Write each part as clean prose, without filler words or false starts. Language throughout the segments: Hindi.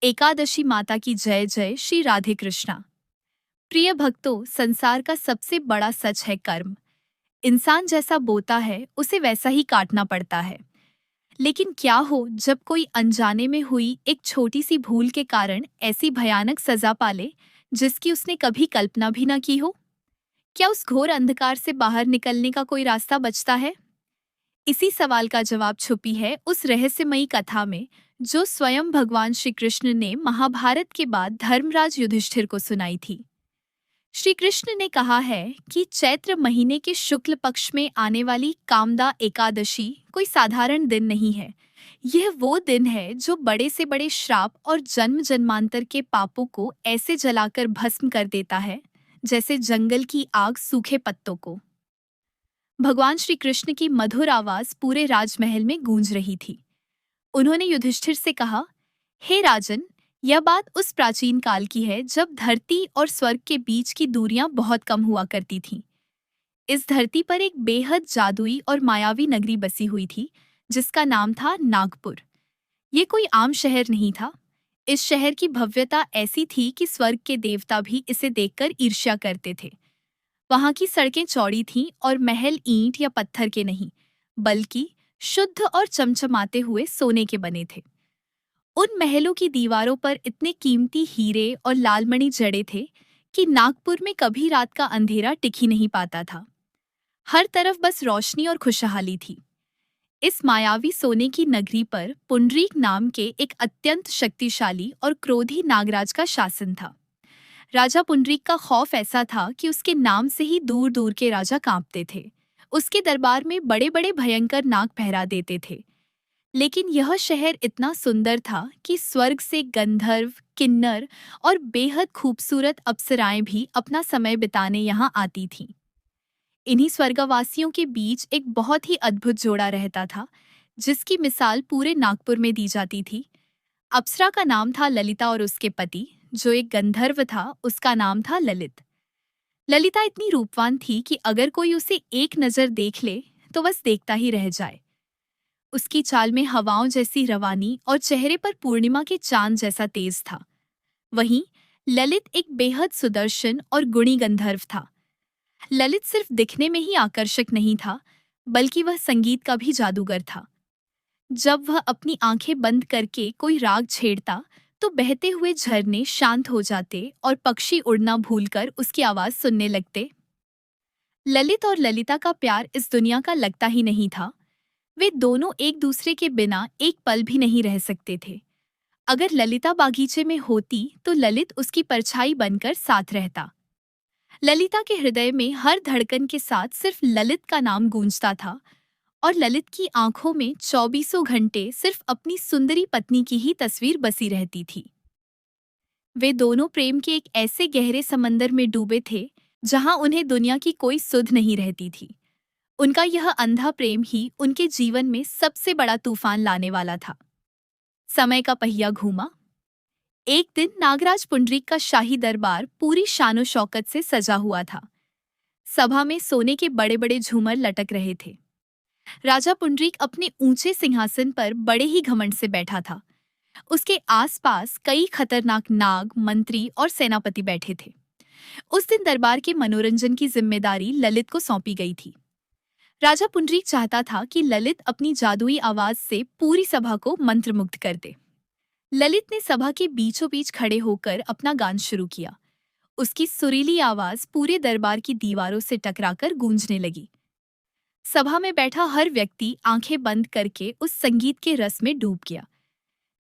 एकादशी माता की जय जय श्री राधे कृष्णा। प्रिय भक्तों, संसार का सबसे बड़ा सच है कर्म। इंसान जैसा बोता है उसे वैसा ही काटना पड़ता है। लेकिन क्या हो जब कोई अनजाने में हुई एक छोटी सी भूल के कारण ऐसी भयानक सजा पाले जिसकी उसने कभी कल्पना भी न की हो। क्या उस घोर अंधकार से बाहर निकलने का कोई रास्ता बचता है? इसी सवाल का जवाब छुपी है उस रहस्यमयी कथा में जो स्वयं भगवान श्री कृष्ण ने महाभारत के बाद धर्मराज युधिष्ठिर को सुनाई थी। श्री कृष्ण ने कहा है कि चैत्र महीने के शुक्ल पक्ष में आने वाली कामदा एकादशी कोई साधारण दिन नहीं है। यह वो दिन है जो बड़े से बड़े श्राप और जन्म जन्मांतर के पापों को ऐसे जलाकर भस्म कर देता है जैसे जंगल की आग सूखे पत्तों को। भगवान श्री कृष्ण की मधुर आवाज पूरे राजमहल में गूंज रही थी। उन्होंने युधिष्ठिर से कहा, हे राजन, यह बात उस प्राचीन काल की है जब धरती और स्वर्ग के बीच की दूरियां बहुत कम हुआ करती थीं। इस धरती पर एक बेहद जादुई और मायावी नगरी बसी हुई थी जिसका नाम था नागपुर। ये कोई आम शहर नहीं था। इस शहर की भव्यता ऐसी थी कि स्वर्ग के देवता भी इसे देखकर ईर्ष्या करते थे। वहां की सड़कें चौड़ी थीं और महल ईंट या पत्थर के नहीं, बल्कि शुद्ध और चमचमाते हुए सोने के बने थे। उन महलों की दीवारों पर इतने कीमती हीरे और लालमणि जड़े थे कि नागपुर में कभी रात का अंधेरा टिक ही नहीं पाता था। हर तरफ बस रोशनी और खुशहाली थी। इस मायावी सोने की नगरी पर पुंडरीक नाम के एक अत्यंत शक्तिशाली और क्रोधी नागराज का शासन था। राजा पुंडरीक का खौफ ऐसा था कि उसके नाम से ही दूर दूर के राजा कांपते थे। उसके दरबार में बड़े बड़े भयंकर नाग पहरा देते थे। लेकिन यह शहर इतना सुंदर था कि स्वर्ग से गंधर्व, किन्नर और बेहद खूबसूरत अप्सराएं भी अपना समय बिताने यहाँ आती थीं। इन्हीं स्वर्गवासियों के बीच एक बहुत ही अद्भुत जोड़ा रहता था जिसकी मिसाल पूरे नागपुर में दी जाती थी। अप्सरा का नाम था ललिता और उसके पति, जो एक गंधर्व था, उसका नाम था ललित। ललिता इतनी रूपवान थी कि अगर कोई उसे एक नजर देख ले तो बस देखता ही रह जाए। उसकी चाल में हवाओं जैसी रवानी और चेहरे पर पूर्णिमा के चांद जैसा तेज था। वहीं ललित एक बेहद सुदर्शन और गुणी गंधर्व था। ललित सिर्फ दिखने में ही आकर्षक नहीं था, बल्कि वह संगीत का भी जादूगर था। जब वह अपनी आंखें बंद करके कोई राग छेड़ता तो बहते हुए झरने शांत हो जाते और पक्षी उड़ना भूलकर उसकी आवाज सुनने लगते। ललित और ललिता का प्यार इस दुनिया का लगता ही नहीं था। वे दोनों एक दूसरे के बिना एक पल भी नहीं रह सकते थे। अगर ललिता बागीचे में होती तो ललित उसकी परछाई बनकर साथ रहता। ललिता के हृदय में हर धड़कन के साथ सिर्फ ललित का नाम गूंजता था और ललित की आंखों में चौबीसों घंटे सिर्फ अपनी सुंदरी पत्नी की ही तस्वीर बसी रहती थी। वे दोनों प्रेम के एक ऐसे गहरे समंदर में डूबे थे जहां उन्हें दुनिया की कोई सुध नहीं रहती थी। उनका यह अंधा प्रेम ही उनके जीवन में सबसे बड़ा तूफान लाने वाला था। समय का पहिया घूमा। एक दिन नागराज पुंडरीक का शाही दरबार पूरी शानो शौकत से सजा हुआ था। सभा में सोने के बड़े बड़े झूमर लटक रहे थे। राजा पुंडरीक अपने ऊंचे सिंहासन पर बड़े ही घमंड से बैठा था। उसके आसपास कई खतरनाक नाग, मंत्री और सेनापति बैठे थे। उस दिन दरबार के मनोरंजन की जिम्मेदारी ललित को सौंपी गई थी। राजा पुंडरीक चाहता था कि ललित अपनी जादुई आवाज से पूरी सभा को मंत्रमुग्ध कर दे। ललित ने सभा के बीचों बीच खड़े होकर अपना गान शुरू किया। उसकी सुरीली आवाज पूरे दरबार की दीवारों से टकराकर गूंजने लगी। सभा में बैठा हर व्यक्ति आंखें बंद करके उस संगीत के रस में डूब गया।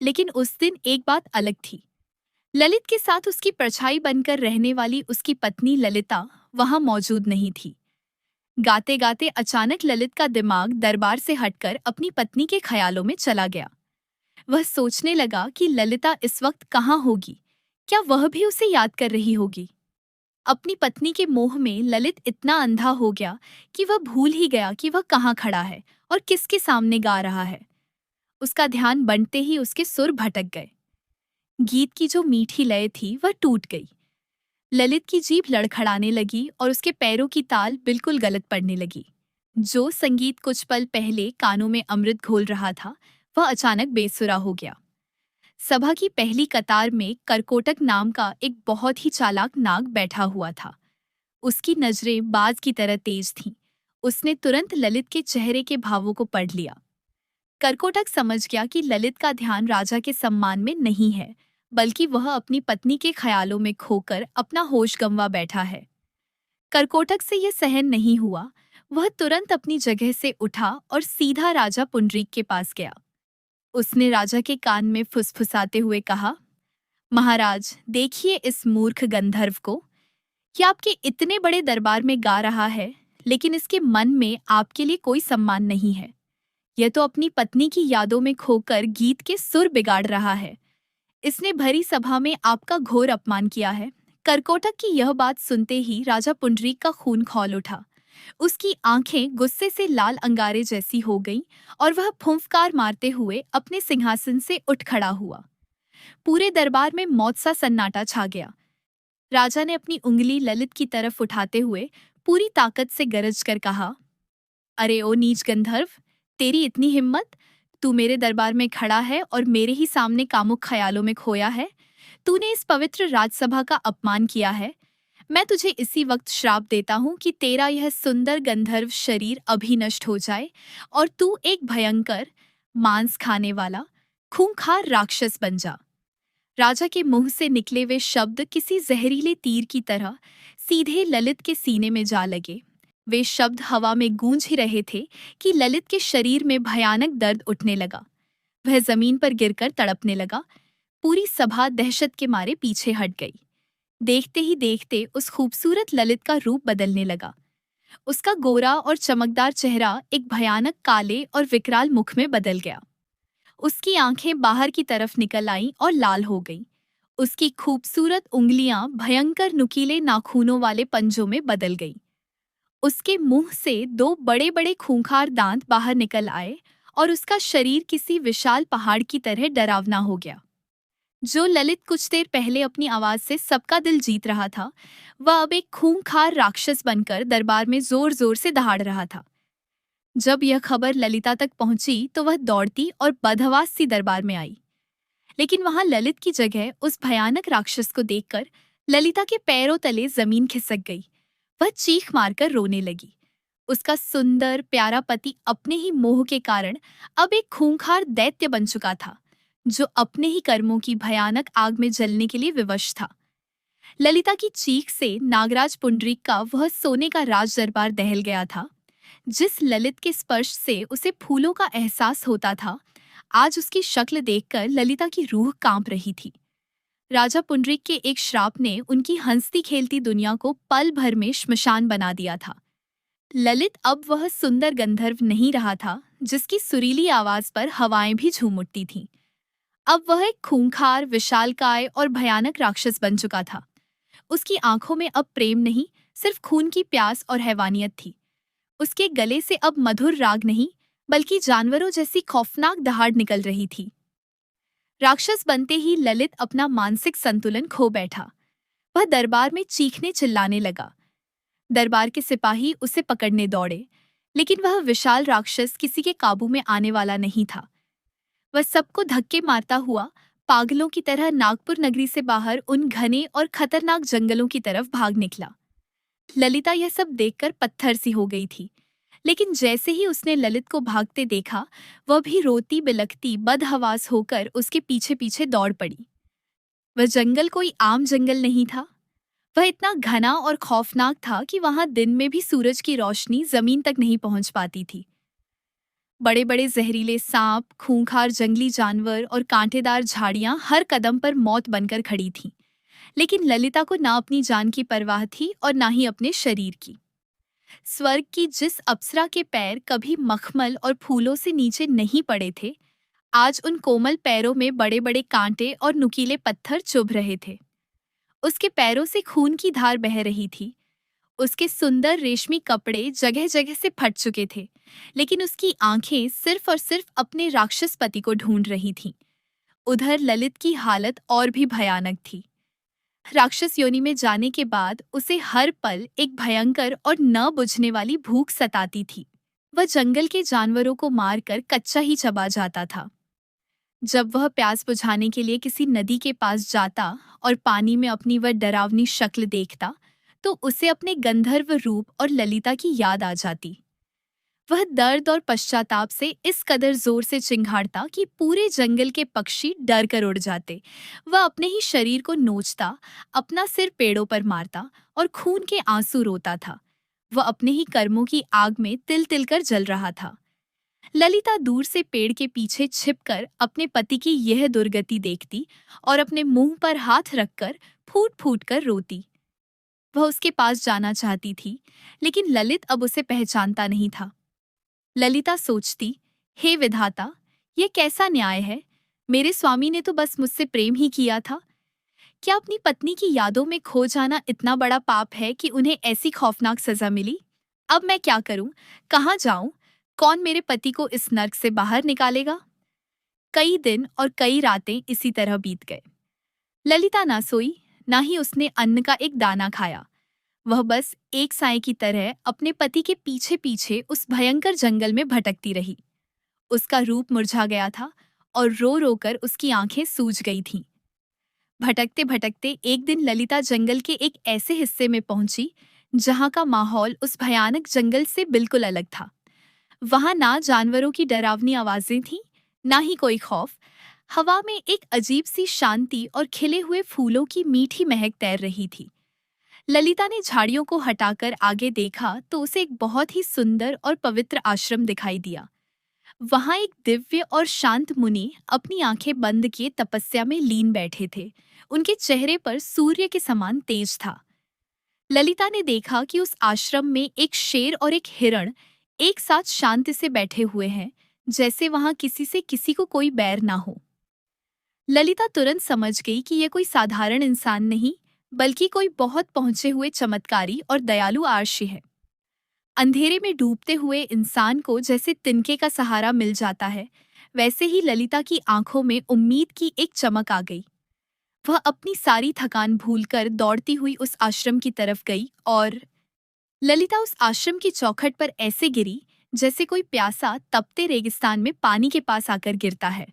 लेकिन उस दिन एक बात अलग थी। ललित के साथ उसकी परछाई बनकर रहने वाली उसकी पत्नी ललिता वहां मौजूद नहीं थी। गाते गाते अचानक ललित का दिमाग दरबार से हटकर अपनी पत्नी के ख्यालों में चला गया। वह सोचने लगा कि ललिता इस वक्त कहाँ होगी। क्या वह भी उसे याद कर रही होगी? अपनी पत्नी के मोह में ललित इतना अंधा हो गया कि वह भूल ही गया कि वह कहाँ खड़ा है और किसके सामने गा रहा है। उसका ध्यान बंटते ही उसके सुर भटक गए। गीत की जो मीठी लय थी वह टूट गई। ललित की जीभ लड़खड़ाने लगी और उसके पैरों की ताल बिल्कुल गलत पड़ने लगी। जो संगीत कुछ पल पहले कानों में अमृत घोल रहा था वह अचानक बेसुरा हो गया। सभा की पहली कतार में करकोटक नाम का एक बहुत ही चालाक नाग बैठा हुआ था। उसकी नजरें बाज की तरह तेज थीं। उसने तुरंत ललित के चेहरे के भावों को पढ़ लिया। करकोटक समझ गया कि ललित का ध्यान राजा के सम्मान में नहीं है, बल्कि वह अपनी पत्नी के ख्यालों में खोकर अपना होश गंवा बैठा है। करकोटक से यह सहन नहीं हुआ। वह तुरंत अपनी जगह से उठा और सीधा राजा पुंडरीक के पास गया। उसने राजा के कान में फुसफुसाते हुए कहा, महाराज, देखिए इस मूर्ख गंधर्व को। यह आपके इतने बड़े दरबार में गा रहा है, लेकिन इसके मन में आपके लिए कोई सम्मान नहीं है। यह तो अपनी पत्नी की यादों में खोकर गीत के सुर बिगाड़ रहा है। इसने भरी सभा में आपका घोर अपमान किया है। करकोटक की यह बात सुनते ही राजा पुंडरीक का खून खौल उठा। उसकी आंखें गुस्से से लाल अंगारे जैसी हो गईं और वह फुंफकार मारते हुए अपने सिंहासन से उठ खड़ा हुआ। पूरे दरबार में मौत सा सन्नाटा छा गया। राजा ने अपनी उंगली ललित की तरफ उठाते हुए पूरी ताकत से गरज कर कहा, अरे ओ नीच गंधर्व, तेरी इतनी हिम्मत! तू मेरे दरबार में खड़ा है और मेरे ही सामने कामुक ख्यालों में खोया है। तूने इस पवित्र राजसभा का अपमान किया है। मैं तुझे इसी वक्त श्राप देता हूँ कि तेरा यह सुंदर गंधर्व शरीर अभी नष्ट हो जाए और तू एक भयंकर, मांस खाने वाला, खूंखार राक्षस बन जा। राजा के मुंह से निकले वे शब्द किसी जहरीले तीर की तरह सीधे ललित के सीने में जा लगे। वे शब्द हवा में गूंज ही रहे थे कि ललित के शरीर में भयानक दर्द उठने लगा। वह जमीन पर गिरकर तड़पने लगा। पूरी सभा दहशत के मारे पीछे हट गई। देखते ही देखते उस खूबसूरत ललित का रूप बदलने लगा। उसका गोरा और चमकदार चेहरा एक भयानक काले और विकराल मुख में बदल गया। उसकी आंखें बाहर की तरफ निकल आईं और लाल हो गईं। उसकी खूबसूरत उंगलियां भयंकर नुकीले नाखूनों वाले पंजों में बदल गईं। उसके मुंह से दो बड़े बड़े खूंखार दांत बाहर निकल आए और उसका शरीर किसी विशाल पहाड़ की तरह डरावना हो गया। जो ललित कुछ देर पहले अपनी आवाज से सबका दिल जीत रहा था, वह अब एक खूंखार राक्षस बनकर दरबार में जोर जोर से दहाड़ रहा था। जब यह खबर ललिता तक पहुंची तो वह दौड़ती और बदहवास सी दरबार में आई। लेकिन वहां ललित की जगह उस भयानक राक्षस को देखकर ललिता के पैरों तले जमीन खिसक गई। वह चीख मारकर रोने लगी। उसका सुंदर प्यारा पति अपने ही मोह के कारण अब एक खूंखार दैत्य बन चुका था, जो अपने ही कर्मों की भयानक आग में जलने के लिए विवश था। ललिता की चीख से नागराज पुंडरीक का वह सोने का राज दरबार दहल गया था। जिस ललित के स्पर्श से उसे फूलों का एहसास होता था, आज उसकी शक्ल देखकर ललिता की रूह कांप रही थी। राजा पुंडरीक के एक श्राप ने उनकी हंसती खेलती दुनिया को पल भर में श्मशान बना दिया था। ललित अब वह सुंदर गंधर्व नहीं रहा था, जिसकी सुरीली आवाज पर हवाएं भी झूम उठती थीं। अब वह एक खूंखार, विशालकाय और भयानक राक्षस बन चुका था। उसकी आंखों में अब प्रेम नहीं, सिर्फ खून की प्यास और हैवानियत थी। उसके गले से अब मधुर राग नहीं, बल्कि जानवरों जैसी खौफनाक दहाड़ निकल रही थी। राक्षस बनते ही ललित अपना मानसिक संतुलन खो बैठा। वह दरबार में चीखने चिल्लाने लगा। दरबार के सिपाही उसे पकड़ने दौड़े, लेकिन वह विशाल राक्षस किसी के काबू में आने वाला नहीं था। वह सबको धक्के मारता हुआ पागलों की तरह नागपुर नगरी से बाहर उन घने और खतरनाक जंगलों की तरफ भाग निकला। ललिता यह सब देखकर पत्थर सी हो गई थी, लेकिन जैसे ही उसने ललित को भागते देखा, वह भी रोती बिलखती बदहवास होकर उसके पीछे पीछे दौड़ पड़ी। वह जंगल कोई आम जंगल नहीं था। वह इतना घना और खौफनाक था कि वहां दिन में भी सूरज की रोशनी जमीन तक नहीं पहुंच पाती थी। बड़े बड़े जहरीले सांप, खूंखार जंगली जानवर और कांटेदार झाड़ियां हर कदम पर मौत बनकर खड़ी थीं। लेकिन ललिता को ना अपनी जान की परवाह थी और ना ही अपने शरीर की। स्वर्ग की जिस अप्सरा के पैर कभी मखमल और फूलों से नीचे नहीं पड़े थे, आज उन कोमल पैरों में बड़े बड़े कांटे और नुकीले पत्थर चुभ रहे थे। उसके पैरों से खून की धार बह रही थी। उसके सुंदर रेशमी कपड़े जगह जगह से फट चुके थे, लेकिन उसकी आंखें सिर्फ और सिर्फ अपने राक्षस पति को ढूंढ रही थीं। उधर ललित की हालत और भी भयानक थी। राक्षस योनि में जाने के बाद उसे हर पल एक भयंकर और न बुझने वाली भूख सताती थी। वह जंगल के जानवरों को मारकर कच्चा ही चबा जाता था। जब वह प्यास बुझाने के लिए किसी नदी के पास जाता और पानी में अपनी वह डरावनी शक्ल देखता, तो उसे अपने गंधर्व रूप और ललिता की याद आ जाती। वह दर्द और पश्चाताप से इस कदर जोर से चिंघाड़ता कि पूरे जंगल के पक्षी डर कर उड़ जाते। वह अपने ही शरीर को नोचता, अपना सिर पेड़ों पर मारता और खून के आंसू रोता था। वह अपने ही कर्मों की आग में तिल तिल कर जल रहा था। ललिता दूर से पेड़ के पीछे छिपकर अपने पति की यह दुर्गति देखती और अपने मुंह पर हाथ रखकर फूट फूट कर रोती। वह उसके पास जाना चाहती थी, लेकिन ललित अब उसे पहचानता नहीं था। ललिता सोचती, हे विधाता, ये कैसा न्याय है? मेरे स्वामी ने तो बस मुझसे प्रेम ही किया था। क्या अपनी पत्नी की यादों में खो जाना इतना बड़ा पाप है कि उन्हें ऐसी खौफनाक सजा मिली? अब मैं क्या करूं? कहाँ जाऊं? कौन मेरे पति को इस नर्क से बाहर निकालेगा? कई दिन और कई रातें इसी तरह बीत गए। ललिता ना सोई, ना ही उसने अन्न का एक दाना खाया। वह बस एक साए की तरह अपने पति के पीछे पीछे उस भयंकर जंगल में भटकती रही। उसका रूप मुरझा गया था और रो रो कर उसकी आंखें सूज गई थीं। भटकते भटकते एक दिन ललिता जंगल के एक ऐसे हिस्से में पहुंची जहां का माहौल उस भयानक जंगल से बिल्कुल अलग था। वहां ना जानवरों की डरावनी आवाजें थीं, ना ही कोई खौफ। हवा में एक अजीब सी शांति और खिले हुए फूलों की मीठी महक तैर रही थी। ललिता ने झाड़ियों को हटाकर आगे देखा तो उसे एक बहुत ही सुंदर और पवित्र आश्रम दिखाई दिया। वहां एक दिव्य और शांत मुनि अपनी आंखें बंद किए तपस्या में लीन बैठे थे। उनके चेहरे पर सूर्य के समान तेज था। ललिता ने देखा कि उस आश्रम में एक शेर और एक हिरण एक साथ शांति से बैठे हुए हैं, जैसे वहां किसी से किसी को कोई बैर ना हो। ललिता तुरंत समझ गई कि यह कोई साधारण इंसान नहीं, बल्कि कोई बहुत पहुंचे हुए चमत्कारी और दयालु आर्षि है। अंधेरे में डूबते हुए इंसान को जैसे तिनके का सहारा मिल जाता है, वैसे ही ललिता की आंखों में उम्मीद की एक चमक आ गई। वह अपनी सारी थकान भूलकर दौड़ती हुई उस आश्रम की तरफ गई और ललिता उस आश्रम की चौखट पर ऐसे गिरी जैसे कोई प्यासा तपते रेगिस्तान में पानी के पास आकर गिरता है।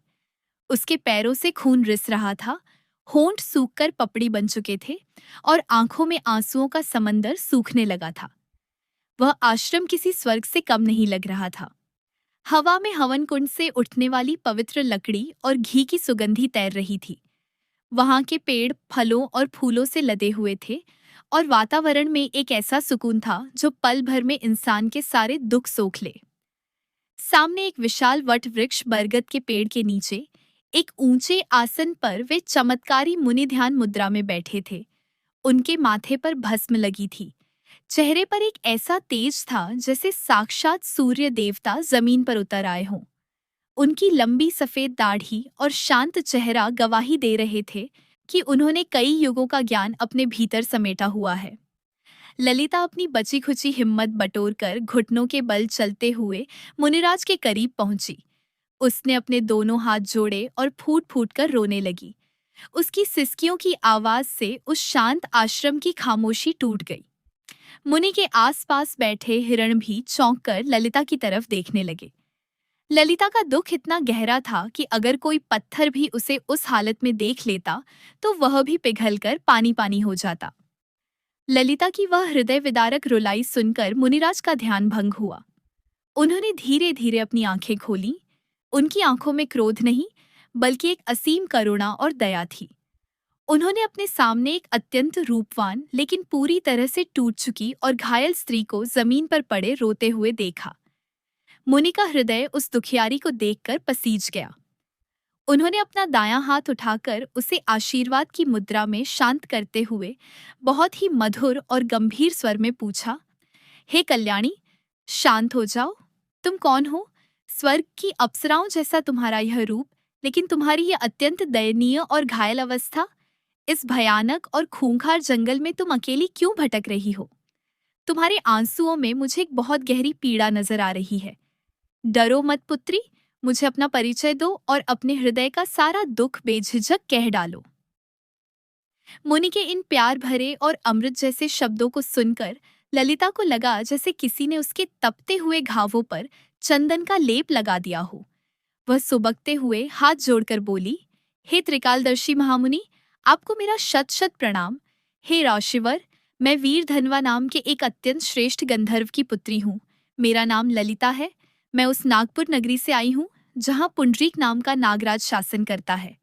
उसके पैरों से खून रिस रहा था, होंठ सूखकर पपड़ी बन चुके थे और आंखों में आंसुओं का समंदर सूखने लगा था। वह आश्रम किसी स्वर्ग से कम नहीं लग रहा था। हवा में हवन कुंड से उठने वाली पवित्र लकड़ी और घी की सुगंधी तैर रही थी। वहां के पेड़ फलों और फूलों से लदे हुए थे और वातावरण में एक ऐसा सुकून था जो पल भर में इंसान के सारे दुख सोख ले। सामने एक विशाल वट वृक्ष बरगद के पेड़ के नीचे एक ऊंचे आसन पर वे चमत्कारी मुनि ध्यान मुद्रा में बैठे थे। उनके माथे पर भस्म लगी थी। चेहरे पर एक ऐसा तेज था जैसे साक्षात सूर्य देवता जमीन पर उतर आए हों। उनकी लंबी सफेद दाढ़ी और शांत चेहरा गवाही दे रहे थे कि उन्होंने कई युगों का ज्ञान अपने भीतर समेटा हुआ है। ललिता अपनी बची खुची हिम्मत बटोरकर घुटनों के बल चलते हुए मुनिराज के करीब पहुंची। उसने अपने दोनों हाथ जोड़े और फूट फूट कर रोने लगी। उसकी सिसकियों की आवाज से उस शांत आश्रम की खामोशी टूट गई। मुनि के आसपास बैठे हिरण भी चौंक कर ललिता की तरफ देखने लगे। ललिता का दुख इतना गहरा था कि अगर कोई पत्थर भी उसे उस हालत में देख लेता तो वह भी पिघलकर पानी पानी हो जाता। ललिता की वह हृदय विदारक रुलाई सुनकर मुनिराज का ध्यान भंग हुआ। उन्होंने धीरे धीरे अपनी आंखें खोलीं। उनकी आंखों में क्रोध नहीं, बल्कि एक असीम करुणा और दया थी। उन्होंने अपने सामने एक अत्यंत रूपवान लेकिन पूरी तरह से टूट चुकी और घायल स्त्री को जमीन पर पड़े रोते हुए देखा। मुनि का हृदय उस दुखियारी को देखकर पसीज गया। उन्होंने अपना दायां हाथ उठाकर उसे आशीर्वाद की मुद्रा में शांत करते हुए बहुत ही मधुर और गंभीर स्वर में पूछा, हे कल्याणी, शांत हो जाओ। तुम कौन हो? स्वर्ग की अप्सराओं जैसा तुम्हारा यह रूप, लेकिन तुम्हारी यह अत्यंत दयनीय और घायल अवस्था। इस भयानक और खूंखार जंगल में तुम अकेली क्यों भटक रही हो? तुम्हारे आंसुओं में मुझे एक बहुत गहरी पीड़ा नजर आ रही है। डरो मत पुत्री, मुझे अपना परिचय दो और अपने हृदय का सारा दुख बेझिझक कह डालो। मुनि के इन प्यार भरे और अमृत जैसे शब्दों को सुनकर ललिता को लगा जैसे किसी ने उसके तपते हुए घावों पर चंदन का लेप लगा दिया हो। वह सुबकते हुए हाथ जोड़कर बोली, हे त्रिकालदर्शी महामुनि, आपको मेरा शत शत प्रणाम। हे राशिवर, मैं वीरधनवा नाम के एक अत्यंत श्रेष्ठ गंधर्व की पुत्री हूँ। मेरा नाम ललिता है। मैं उस नागपुर नगरी से आई हूँ जहाँ पुंडरीक नाम का नागराज शासन करता है।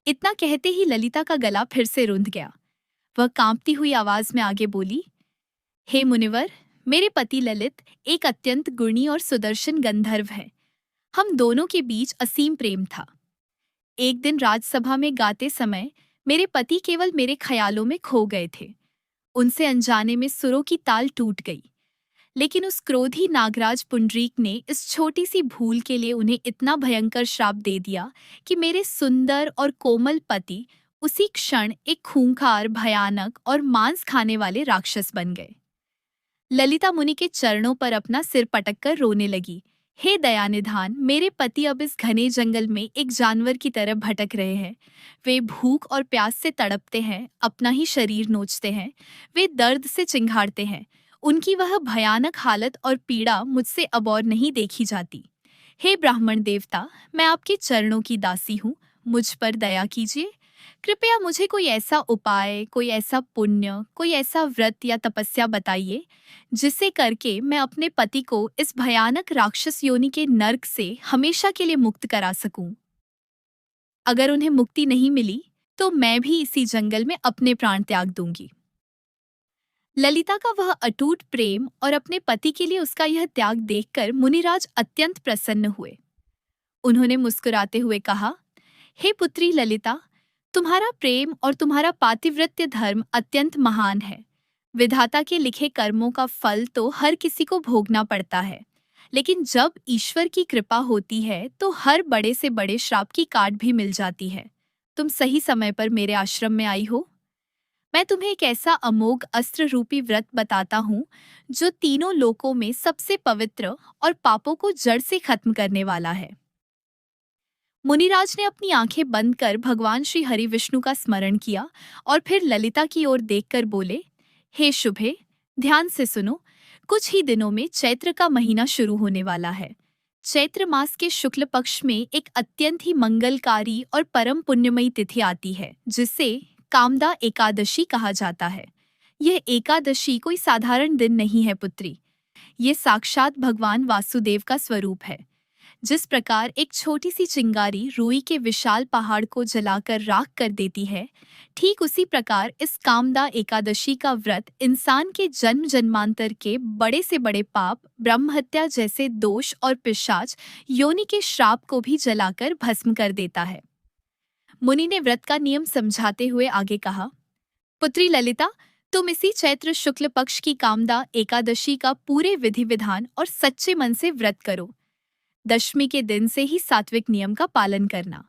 इतना कहते ही ललिता का गला फिर से रुंध गया। वह कांपती हुई आवाज में आगे बोली, हे मुनिवर, मेरे पति ललित एक अत्यंत गुणी और सुदर्शन गंधर्व है। हम दोनों के बीच असीम प्रेम था। एक दिन राजसभा में गाते समय मेरे पति केवल मेरे ख्यालों में खो गए थे। उनसे अनजाने में सुरों की ताल टूट गई। लेकिन उस क्रोधी नागराज पुंडरीक ने इस छोटी सी भूल के लिए उन्हें इतना भयंकर श्राप दे दिया कि मेरे सुंदर और कोमल पति उसी क्षण एक खूंखार, भयानक और मांस खाने वाले राक्षस बन गए। ललिता मुनि के चरणों पर अपना सिर पटक कर रोने लगी। हे दयानिधान, मेरे पति अब इस घने जंगल में एक जानवर की तरह भटक रहे हैं। वे भूख और प्यास से तड़पते हैं, अपना ही शरीर नोचते हैं, वे दर्द से चिंघाड़ते हैं। उनकी वह भयानक हालत और पीड़ा मुझसे अब और नहीं देखी जाती। हे ब्राह्मण देवता, मैं आपके चरणों की दासी हूँ, मुझ पर दया कीजिए। कृपया मुझे कोई ऐसा उपाय, कोई ऐसा पुण्य, कोई ऐसा व्रत या तपस्या बताइए जिसे करके मैं अपने पति को इस भयानक राक्षस योनि के नर्क से हमेशा के लिए मुक्त करा सकूं। अगर उन्हें मुक्ति नहीं मिली तो मैं भी इसी जंगल में अपने प्राण त्याग दूंगी। ललिता का वह अटूट प्रेम और अपने पति के लिए उसका यह त्याग देखकर मुनिराज अत्यंत प्रसन्न हुए। उन्होंने मुस्कुराते हुए कहा, हे पुत्री ललिता, तुम्हारा प्रेम और तुम्हारा पातिव्रत्य धर्म अत्यंत महान है। विधाता के लिखे कर्मों का फल तो हर किसी को भोगना पड़ता है, लेकिन जब ईश्वर की कृपा होती है तो हर बड़े से बड़े श्राप की काट भी मिल जाती है। तुम सही समय पर मेरे आश्रम में आई हो। मैं तुम्हें एक ऐसा अमोघ अस्त्र रूपी व्रत बताता हूँ जो तीनों लोकों में सबसे पवित्र और पापों को जड़ से खत्म करने वाला है। मुनिराज ने अपनी आंखें बंद कर भगवान श्री हरि विष्णु का स्मरण किया और फिर ललिता की ओर देखकर बोले, हे शुभे, ध्यान से सुनो। कुछ ही दिनों में चैत्र का महीना शुरू होने वाला है। चैत्र मास के शुक्ल पक्ष में एक अत्यंत ही मंगलकारी और परम पुण्यमयी तिथि आती है जिसे कामदा एकादशी कहा जाता है। यह एकादशी कोई साधारण दिन नहीं है पुत्री। ये साक्षात भगवान वासुदेव का स्वरूप है। जिस प्रकार एक छोटी सी चिंगारी रुई के विशाल पहाड़ को जलाकर राख कर देती है, ठीक उसी प्रकार इस कामदा एकादशी का व्रत इंसान के जन्म जन्मांतर के बड़े से बड़े पाप, ब्रह्महत्या जैसे दोष और पिशाच योनि के श्राप को भी जलाकर भस्म कर देता है। मुनि ने व्रत का नियम समझाते हुए आगे कहा, पुत्री ललिता, तुम इसी चैत्र शुक्ल पक्ष की कामदा एकादशी का पूरे विधि विधान और सच्चे मन से व्रत करो। दशमी के दिन से ही सात्विक नियम का पालन करना।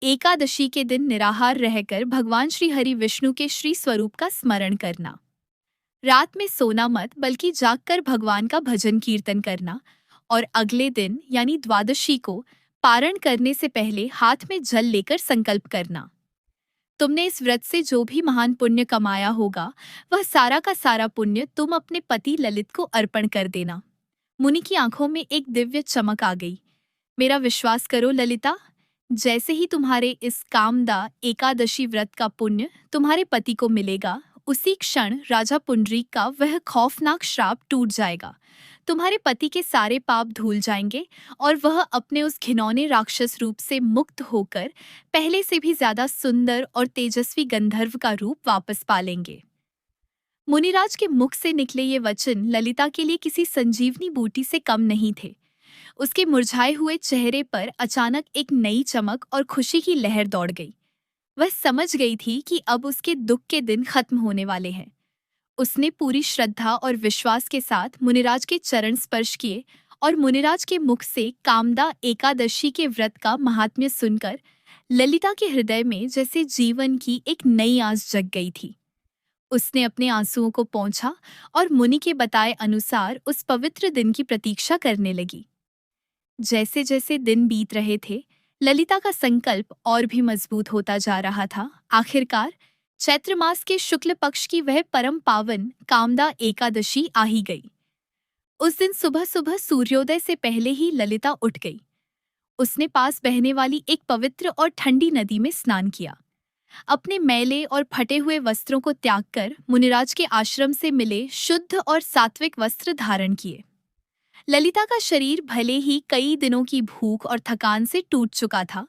एकादशी के दिन निराहार रहकर भगवान श्री हरि विष्णु के श्री स्वरूप का स्मरण करना। रात में सोना मत बल्कि जागकर भगवान का भजन कीर्तन करना और अगले दिन यानी द्वादशी को पारण करने से पहले हाथ में जल लेकर संकल्प करना। तुमने इस व्रत से जो भी महान पुण्य कमाया होगा वह सारा का सारा पुण्य तुम अपने पति ललित को अर्पण कर देना। मुनि की आंखों में एक दिव्य चमक आ गई। मेरा विश्वास करो ललिता, जैसे ही तुम्हारे इस कामदा एकादशी व्रत का पुण्य तुम्हारे पति को मिलेगा, उसी क्षण राजा पुंडरीक का वह खौफनाक श्राप टूट जाएगा। तुम्हारे पति के सारे पाप धुल जाएंगे और वह अपने उस घिनौने राक्षस रूप से मुक्त होकर पहले से भी ज्यादा सुंदर और तेजस्वी गंधर्व का रूप वापस पा लेंगे। मुनिराज के मुख से निकले ये वचन ललिता के लिए किसी संजीवनी बूटी से कम नहीं थे। उसके मुरझाए हुए चेहरे पर अचानक एक नई चमक और खुशी की लहर दौड़ गई। वह समझ गई थी कि अब उसके दुख के दिन खत्म होने वाले हैं। उसने पूरी श्रद्धा और विश्वास के साथ मुनिराज के चरण स्पर्श किए और मुनिराज के मुख से कामदा एकादशी के व्रत का महात्म्य सुनकर ललिता के हृदय में जैसे जीवन की एक नई आस जग गई थी। उसने अपने आंसुओं को पोंछा और मुनि के बताए अनुसार उस पवित्र दिन की प्रतीक्षा करने लगी। जैसे जैसे दिन बीत रहे थे, ललिता का संकल्प और भी मजबूत होता जा रहा था। आखिरकार चैत्र मास के शुक्ल पक्ष की वह परम पावन कामदा एकादशी आ ही गई। उस दिन सुबह सुबह सूर्योदय से पहले ही ललिता उठ गई। उसने पास बहने वाली एक पवित्र और ठंडी नदी में स्नान किया। अपने मैले और फटे हुए वस्त्रों को त्याग कर मुनिराज के आश्रम से मिले शुद्ध और सात्विक वस्त्र धारण किए। ललिता का शरीर भले ही कई दिनों की भूख और थकान से टूट चुका था,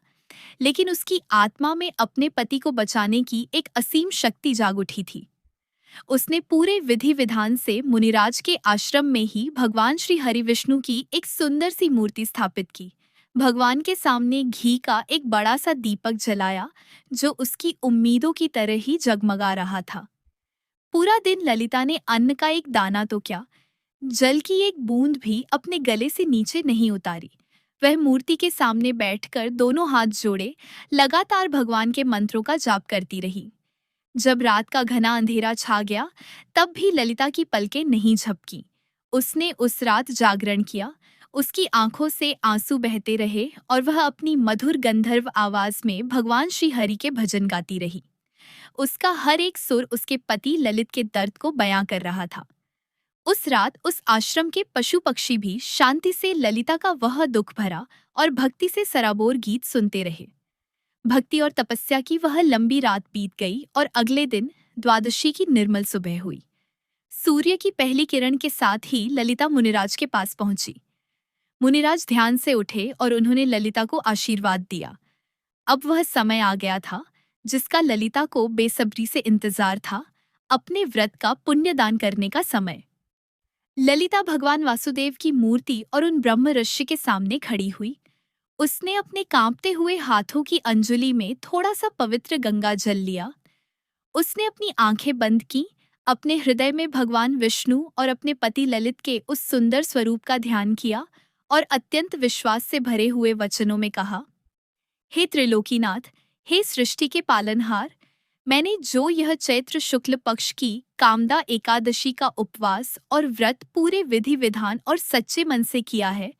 लेकिन उसकी आत्मा में अपने पति को बचाने की एक असीम शक्ति जाग उठी थी। उसने पूरे विधि विधान से मुनिराज के आश्रम में ही भगवान श्री हरि विष्णु की एक सुंदर सी मूर्ति स्थापित की। भगवान के सामने घी का एक बड़ा सा दीपक जलाया, जो उसकी उम्मीदों की तरह ही जगमगा रहा था। पूरा दिन ललिता ने अन्न का एक दाना तो क्या, जल की एक बूंद भी अपने गले से नीचे नहीं उतारी। वह मूर्ति के सामने बैठकर दोनों हाथ जोड़े लगातार भगवान के मंत्रों का जाप करती रही। जब रात का घना अंधेरा छा गया, तब भी ललिता की पलकें नहीं झपकी। उसने उस रात जागरण किया। उसकी आंखों से आंसू बहते रहे और वह अपनी मधुर गंधर्व आवाज में भगवान श्री हरि के भजन गाती रही। उसका हर एक सुर उसके पति ललित के दर्द को बयां कर रहा था। उस रात उस आश्रम के पशु पक्षी भी शांति से ललिता का वह दुख भरा और भक्ति से सराबोर गीत सुनते रहे। भक्ति और तपस्या की वह लंबी रात बीत गई और अगले दिन द्वादशी की निर्मल सुबह हुई। सूर्य की पहली किरण के साथ ही ललिता मुनिराज के पास पहुंची। मुनिराज ध्यान से उठे और उन्होंने ललिता को आशीर्वाद दिया। अब वह समय आ गया था जिसका ललिता को बेसब्री से इंतजार था, अपने व्रत का पुण्यदान करने का समय। ललिता भगवान वासुदेव की मूर्ति और उन ब्रह्म ऋषि के सामने खड़ी हुई। उसने अपने कांपते हुए हाथों की अंजुलि में थोड़ा सा पवित्र गंगा जल लिया। उसने अपनी आंखें बंद की, अपने हृदय में भगवान विष्णु और अपने पति ललित के उस सुंदर स्वरूप का ध्यान किया और अत्यंत विश्वास से भरे हुए वचनों में कहा, हे त्रिलोकीनाथ, हे सृष्टि के पालनहार, मैंने जो यह चैत्र शुक्ल पक्ष की कामदा एकादशी का उपवास और व्रत पूरे विधि विधान और सच्चे मन से किया है,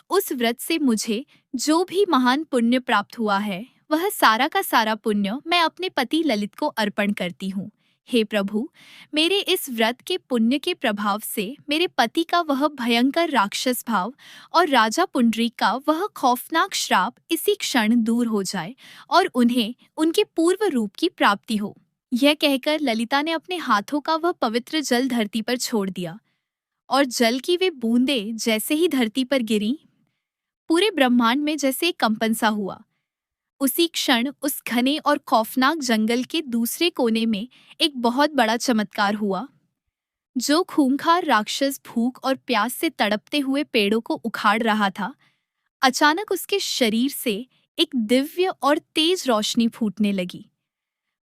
उस व्रत से मुझे जो भी महान पुण्य प्राप्त हुआ है, वह सारा का सारा पुण्य मैं अपने पति ललित को अर्पण करती हूँ। हे प्रभु, मेरे इस व्रत के पुण्य के प्रभाव से मेरे पति का वह भयंकर राक्षस भाव और राजा पुंडरीक का वह खौफनाक श्राप इसी क्षण दूर हो जाए और उन्हें उनके पूर्व रूप की प्राप्ति हो। यह कहकर ललिता ने अपने हाथों का वह पवित्र जल धरती पर छोड़ दिया और जल की वे बूंदें जैसे ही धरती पर गिरी, पूरे ब्रह्मांड में जैसे एक कंपन सा हुआ। उसी क्षण उस घने और खौफनाक जंगल के दूसरे कोने में एक बहुत बड़ा चमत्कार हुआ। जो खूंखार राक्षस भूख और प्यास से तड़पते हुए पेड़ों को उखाड़ रहा था, अचानक उसके शरीर से एक दिव्य और तेज रोशनी फूटने लगी।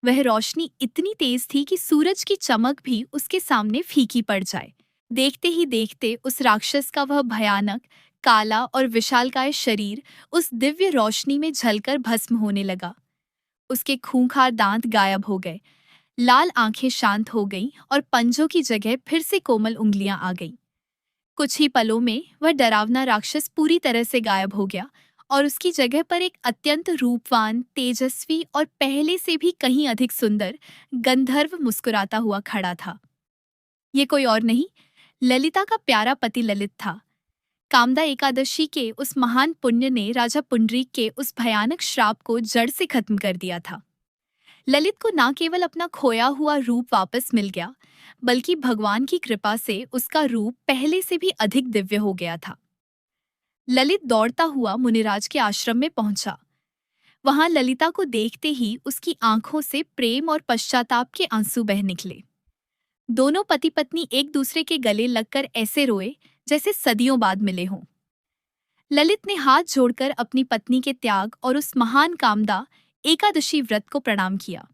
वह रोशनी इतनी तेज थी कि सूरज की चमक भी उसके सामने फीकी पड़ जाए। देखते ही देखते उस राक्षस का वह भयानक, काला और विशालकाय शरीर उस दिव्य रोशनी में झलकर भस्म होने लगा। उसके खूंखार दांत गायब हो गए, लाल आंखें शांत हो गईं और पंजों की जगह फिर से कोमल उंगलियां आ गईं। कुछ ही पलों में वह डरावना राक्षस पूरी तरह से गायब हो गया और उसकी जगह पर एक अत्यंत रूपवान, तेजस्वी और पहले से भी कहीं अधिक सुंदर गंधर्व मुस्कुराता हुआ खड़ा था। ये कोई और नहीं, ललिता का प्यारा पति ललित था। कामदा एकादशी के उस महान पुण्य ने राजा पुंडरीक के उस भयानक श्राप को जड़ से खत्म कर दिया था। ललित को न केवल अपना खोया हुआ रूप वापस मिल गया, बल्कि भगवान की कृपा से उसका रूप पहले से भी अधिक दिव्य हो गया था। ललित दौड़ता हुआ मुनिराज के आश्रम में पहुंचा। वहां ललिता को देखते ही उसकी आंखों से प्रेम और पश्चाताप के आंसू बह निकले। दोनों पति पत्नी एक दूसरे के गले लगकर ऐसे रोए जैसे सदियों बाद मिले हों। ललित ने हाथ जोड़कर अपनी पत्नी के त्याग और उस महान कामदा एकादशी व्रत को प्रणाम किया।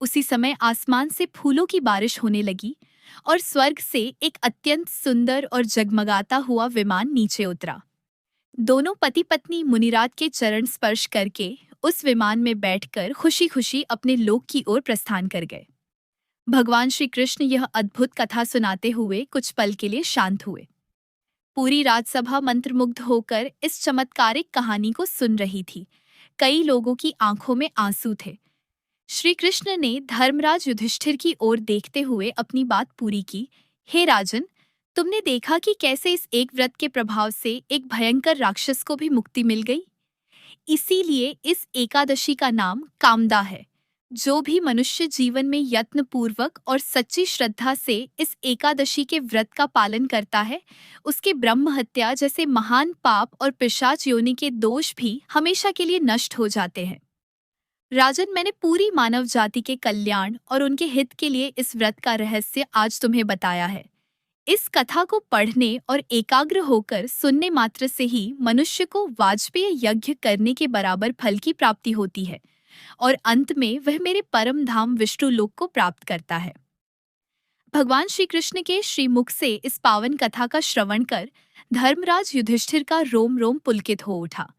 उसी समय आसमान से फूलों की बारिश होने लगी और स्वर्ग से एक अत्यंत सुंदर और जगमगाता हुआ विमान नीचे उतरा। दोनों पति पत्नी मुनिराज के चरण स्पर्श करके उस विमान में बैठकर खुशी खुशी अपने लोक की ओर प्रस्थान कर गए। भगवान श्री कृष्ण यह अद्भुत कथा सुनाते हुए कुछ पल के लिए शांत हुए। पूरी राजसभा मंत्रमुग्ध होकर इस चमत्कारिक कहानी को सुन रही थी। कई लोगों की आंखों में आंसू थे। श्री कृष्ण ने धर्मराज युधिष्ठिर की ओर देखते हुए अपनी बात पूरी की। हे राजन, तुमने देखा कि कैसे इस एक व्रत के प्रभाव से एक भयंकर राक्षस को भी मुक्ति मिल गई। इसीलिए इस एकादशी का नाम कामदा है। जो भी मनुष्य जीवन में यत्न पूर्वक और सच्ची श्रद्धा से इस एकादशी के व्रत का पालन करता है, उसके ब्रह्म हत्या जैसे महान पाप और पिशाच योनि के दोष भी हमेशा के लिए नष्ट हो जाते हैं। राजन, मैंने पूरी मानव जाति के कल्याण और उनके हित के लिए इस व्रत का रहस्य आज तुम्हें बताया है। इस कथा को पढ़ने और एकाग्र होकर सुनने मात्र से ही मनुष्य को वाजपेय यज्ञ करने के बराबर फल की प्राप्ति होती है और अंत में वह मेरे परम धाम विष्णु लोक को प्राप्त करता है। भगवान श्री कृष्ण के श्रीमुख से इस पावन कथा का श्रवण कर धर्मराज युधिष्ठिर का रोम रोम पुलकित हो उठा।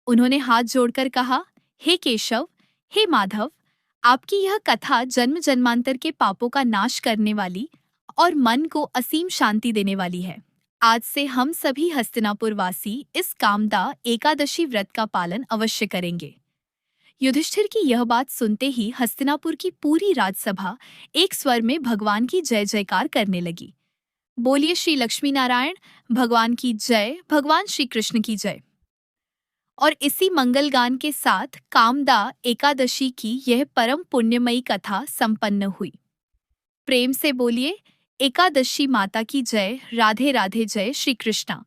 उन्होंने हाथ जोड़कर कहा, हे केशव, हे माधव, आपकी यह कथा जन्म जन्मांतर के पापों का नाश करने वाली और मन को असीम शांति देने वाली है। आज से हम सभी हस्तिनापुर वासी इस कामदा एकादशी व्रत का पालन अवश्य करेंगे। युधिष्ठिर की यह बात सुनते ही हस्तिनापुर की पूरी राजसभा एक स्वर में भगवान की जय जयकार करने लगी। बोलिए श्री लक्ष्मी नारायण भगवान की जय, भगवान श्री कृष्ण की जय। और इसी मंगल गान के साथ कामदा एकादशी की यह परम पुण्यमयी कथा संपन्न हुई। प्रेम से बोलिए एकादशी माता की जय। राधे राधे। जय श्री कृष्णा।